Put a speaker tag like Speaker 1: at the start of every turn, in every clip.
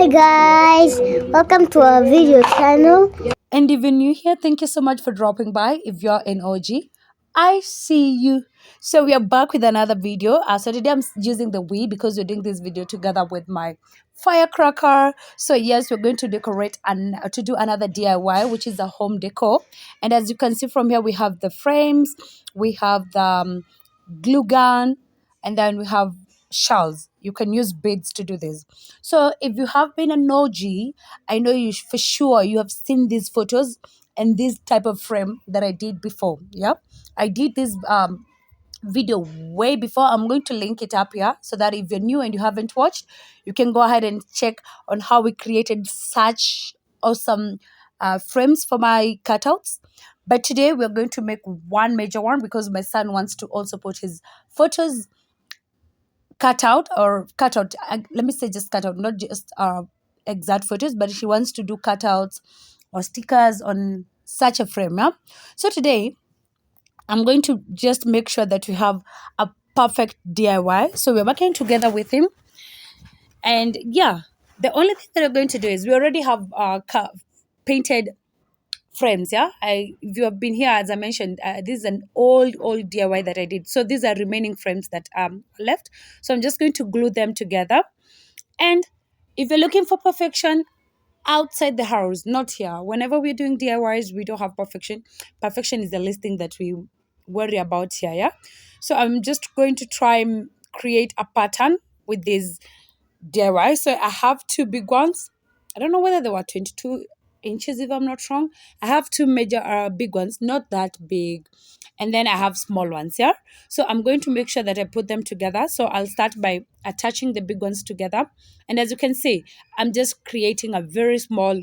Speaker 1: Hey guys, welcome to our video channel.
Speaker 2: And if you're new here, thank you so much for dropping by. If you're an OG, I see you. So we are back with another video. So today I'm using the we because we're doing this video together with my firecracker. So yes, we're going to decorate and to do another DIY, which is a home decor. And as you can see from here, we have the frames, we have the glue gun, and then we have shells. You can use beads to do this. So if you have been an OG, I know you for sure you have seen these photos and this type of frame that I did before. Yeah, I did this video way before. I'm going to link it up here so that if you're new and you haven't watched, you can go ahead and check on how we created such awesome frames for my cutouts. But today we're going to make one major one because my son wants to also put his photos cut out. Let me say just cut out, not just exact photos, but she wants to do cutouts or stickers on such a frame. Yeah. So today I'm going to just make sure that we have a perfect DIY. So we're working together with him. And yeah, the only thing that we're going to do is we already have painted frames. Yeah, if you have been here, as I mentioned, this is an old DIY that I did. So these are remaining frames that left. So I'm just going to glue them together. And if you're looking for perfection outside the house, not here. Whenever we're doing DIYs, we don't have perfection. Perfection is the least thing that we worry about here. Yeah. So I'm just going to try and create a pattern with this DIY. So I have two big ones. I don't know whether they were 22 inches, if I'm not wrong. I have two major big ones, not that big. And then I have small ones, yeah? So I'm going to make sure that I put them together. So I'll start by attaching the big ones together. And as you can see, I'm just creating a very small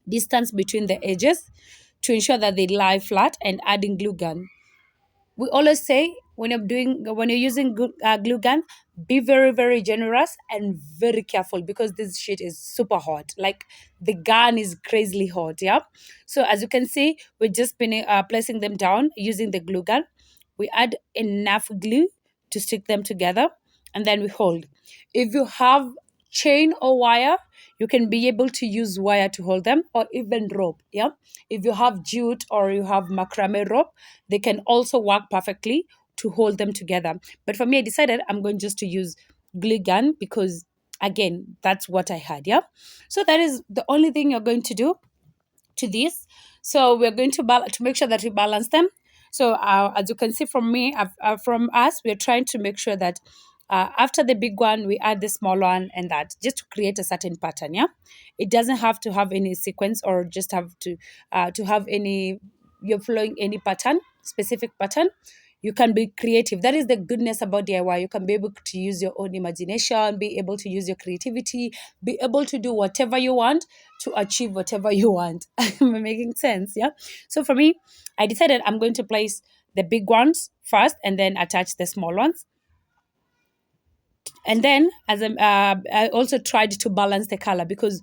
Speaker 2: distance between the edges to ensure that they lie flat and adding glue gun. We always say when you're using glue gun, be very generous and very careful because this shit is super hot. Like the gun is crazily hot. Yeah. So as you can see, we're just been placing them down using the glue gun. We add enough glue to stick them together, and then we hold. If you have chain or wire, you can be able to use wire to hold them, or even rope. Yeah. If you have jute or you have macrame rope, they can also work perfectly to hold them together. But for me, I decided I'm going just to use glue gun because again, that's what I had. Yeah. So that is the only thing you're going to do to this. So we're going to to make sure that we balance them. So as you can see from me, from us, we're trying to make sure that after the big one, we add the small one, and that just to create a certain pattern. Yeah, it doesn't have to have any sequence or just have to have any. You're following any pattern, specific pattern. You can be creative. That is the goodness about DIY. You can be able to use your own imagination, be able to use your creativity, be able to do whatever you want to achieve whatever you want. Am I making sense? Yeah. So for me, I decided I'm going to place the big ones first and then attach the small ones. And then I also tried to balance the color because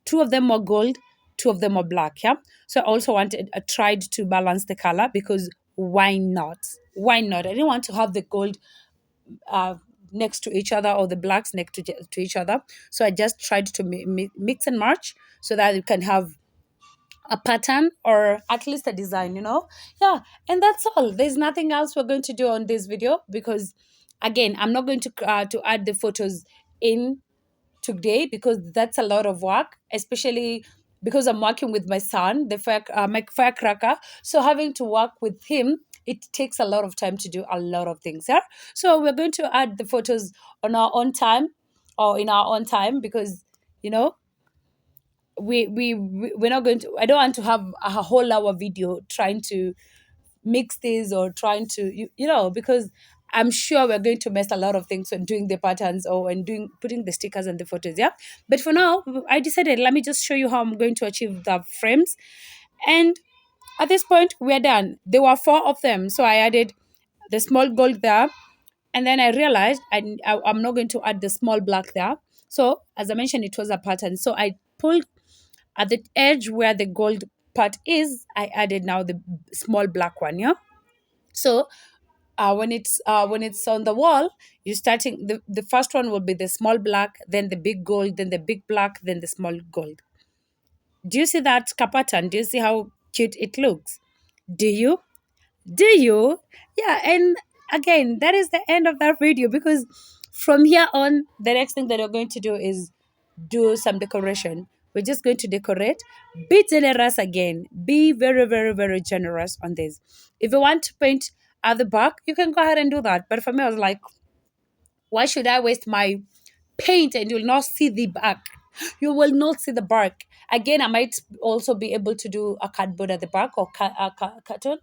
Speaker 2: two of them were gold, two of them were black. Yeah. So I also wanted, I tried to balance the color because why not? Why not? I didn't want to have the gold uh, next to each other or the blacks next to each other. So I just tried to mix and match so that you can have a pattern or at least a design, Yeah, and that's all. There's nothing else we're going to do on this video because, again, I'm not going to add the photos in today because that's a lot of work, especially because I'm working with my son, my firecracker. So having to work with him, it takes a lot of time to do a lot of things. Yeah. So we're going to add the photos on our own time or in our own time because you know we're not going to. I don't want to have a whole hour video trying to mix this or trying to because I'm sure we're going to mess a lot of things when doing the patterns or when doing putting the stickers and the photos. Yeah. But for now, I decided let me just show you how I'm going to achieve the frames. And at this point, we're done. There were four of them. So I added the small gold there. And then I realized I'm not going to add the small black there. So as I mentioned, it was a pattern. So I pulled at the edge where the gold part is, I added now the small black one. Yeah. So when it's on the wall, you're starting the first one will be the small black, then the big gold, then the big black, then the small gold. Do you see that pattern? Do you see how cute it looks? Do you? Do you? Yeah, and again, that is the end of that video, because from here on, the next thing that we're going to do is do some decoration. We're just going to decorate. Be generous again. Be very, very, very generous on this. If you want to paint at the back, you can go ahead and do that. But for me, I was like, why should I waste my paint and you'll not see the back? You will not see the back. Again, I might also be able to do a cardboard at the back, or carton,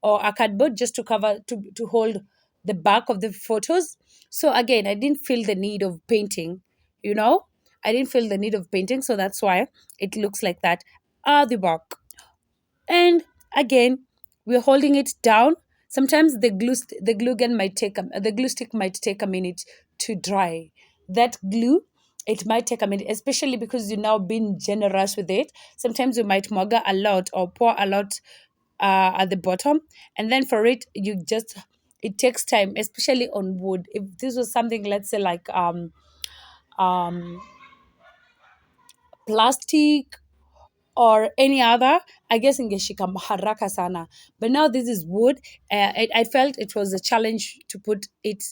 Speaker 2: or a cardboard just to cover to hold the back of the photos. So again, I didn't feel the need of painting, you know. I didn't feel the need of painting, so that's why it looks like that at the back. And again, we're holding it down. Sometimes the glue gun might take the glue stick might take a minute to dry. That glue, it might take a minute, especially because you're now being generous with it. Sometimes you might mugger a lot or pour a lot at the bottom, and then for it, it takes time, especially on wood. If this was something, let's say like um plastic or any other, I guess ingeshika haraka sana. But now this is wood. I felt it was a challenge to put it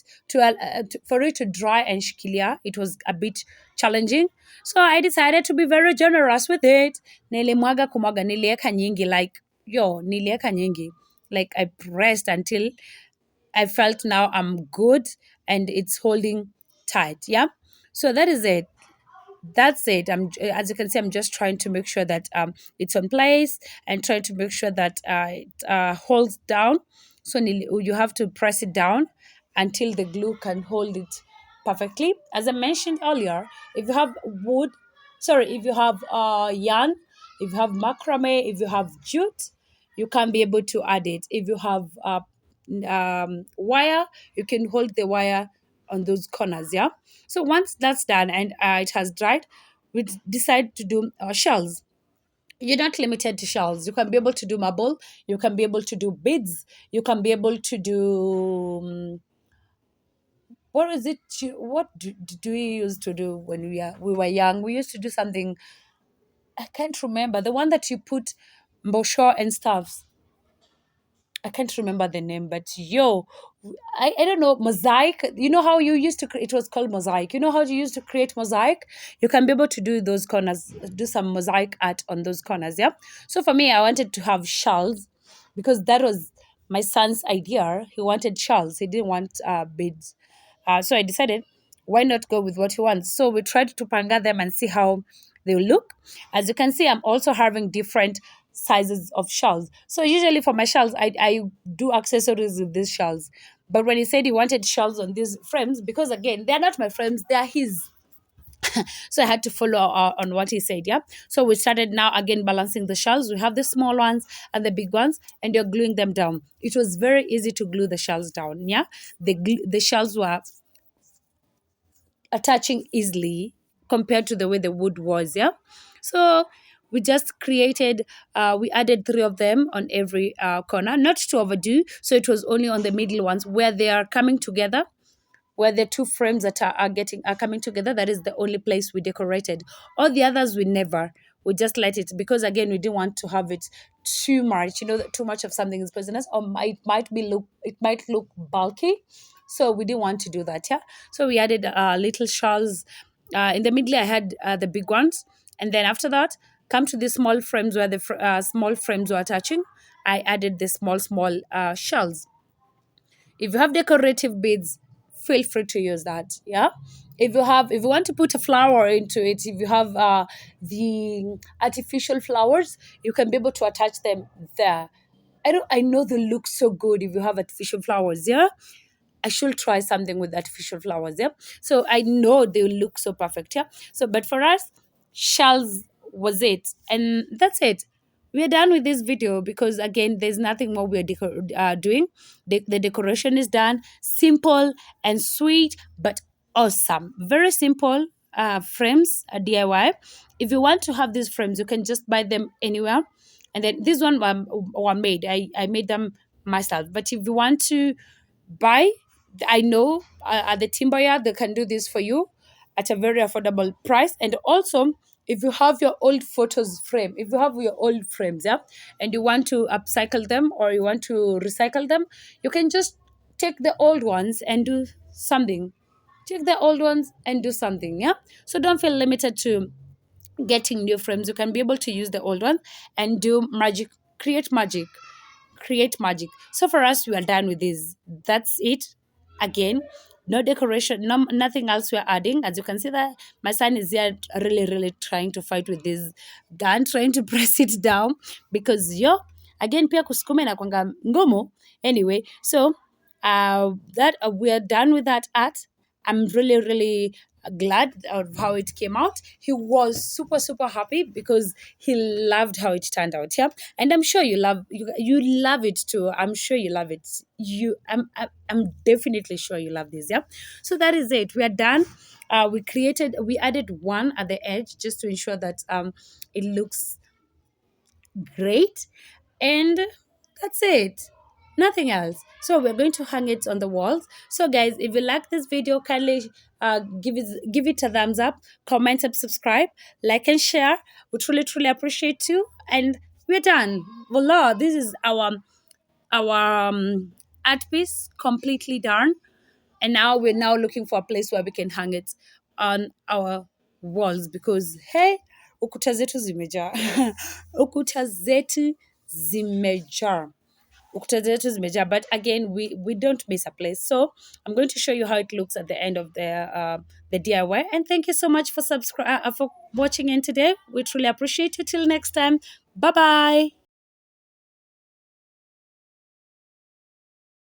Speaker 2: for it to dry and shikilia. It was a bit challenging, so I decided to be very generous with it. Nilimwaga kumwaga, nilieka nyingi, like nilieka nyingi. Like I pressed until I felt now I'm good and it's holding tight. Yeah, so that is it. That's it. As you can see, I'm just trying to make sure that it's on place, and trying to make sure that it holds down. So you have to press it down until the glue can hold it perfectly. As I mentioned earlier, if you have wood, sorry, if you have yarn, if you have macrame, if you have jute, you can be able to add it. If you have wire, you can hold the wire on those corners. Yeah, so once that's done and it has dried, we decide to do shells. You're not limited to shells. You can be able to do marble. You can be able to do beads. You can be able to do what is it? Do we used to do when we were young? We used to do something. I can't remember the one that you put mbosho and stuff. I can't remember the name, but I don't know, mosaic. You know how you used to, it was called mosaic. You know how you used to create mosaic? You can be able to do those corners, do some mosaic art on those corners. Yeah. So for me, I wanted to have shells, because that was my son's idea. He wanted shells, he didn't want beads. So I decided, why not go with what he wants? So we tried to panga them and see how they will look. As you can see, I'm also having different sizes of shells. So usually for my shells, I do accessories with these shells. But when he said he wanted shells on these frames, because again, they're not my frames, they're his. So I had to follow on what he said. Yeah. So we started now again balancing the shells. We have the small ones and the big ones, and you're gluing them down. It was very easy to glue the shells down. Yeah. The shells were attaching easily compared to the way the wood was. Yeah. So we just created, we added three of them on every corner, not to overdo. So it was only on the middle ones where they are coming together, where the two frames that are coming together. That is the only place we decorated. All the others we never. We just let it, because again, we didn't want to have it too much. Too much of something is poisonous, or it might look bulky. So we didn't want to do that. Yeah. So we added little shells. In the middle, I had the big ones, and then after that, come to the small frames where the small frames were attaching. I added the small shells. If you have decorative beads, feel free to use that. Yeah. If you want to put a flower into it, if you have the artificial flowers, you can be able to attach them there. I know they look so good if you have artificial flowers. Yeah. I should try something with artificial flowers. Yeah. So I know they will look so perfect. Yeah. So, but for us, shells was it. And that's it. We're done with this video, because again, there's nothing more we're doing. The decoration is done. Simple and sweet, but awesome. Very simple frames, DIY. If you want to have these frames, you can just buy them anywhere. And then this one were made. I made them myself. But if you want to buy. I know at the timber yard they can do this for you at a very affordable price. And also, if you have your old photos frame, if you have your old frames, yeah, and you want to upcycle them or you want to recycle them, you can just take the old ones and do something. Take the old ones and do something, yeah. So don't feel limited to getting new frames. You can be able to use the old one and do magic, create magic, create magic. So for us, we are done with this. That's it. Again, no decoration, no, nothing else we're adding. As you can see that my son is here really trying to fight with this gun, trying to press it down because yo, again pia kusukuma inakwanga ngumu. Anyway, so that we are done with that art. I'm really glad of how it came out. He was super happy because he loved how it turned out. Yeah, and I'm sure you love it too. I'm sure you love it. I'm definitely sure you love this. Yeah, so that is it. We are done. We added one at the edge just to ensure that it looks great, and that's it, nothing else. So we're going to hang it on the walls. So guys, if you like this video, kindly give it a thumbs up, comment and subscribe, like and share. We truly appreciate you, and we're done. Voila, this is our art piece completely done. And now we're now looking for a place where we can hang it on our walls because hey, ukuta zetu zimejaa. Ukuta zetu zimejaa. Ukuta zetu zimejaa. But again, we don't miss a place. So I'm going to show you how it looks at the end of the DIY. And thank you so much for watching in today. We truly appreciate you. Till next time. Bye bye.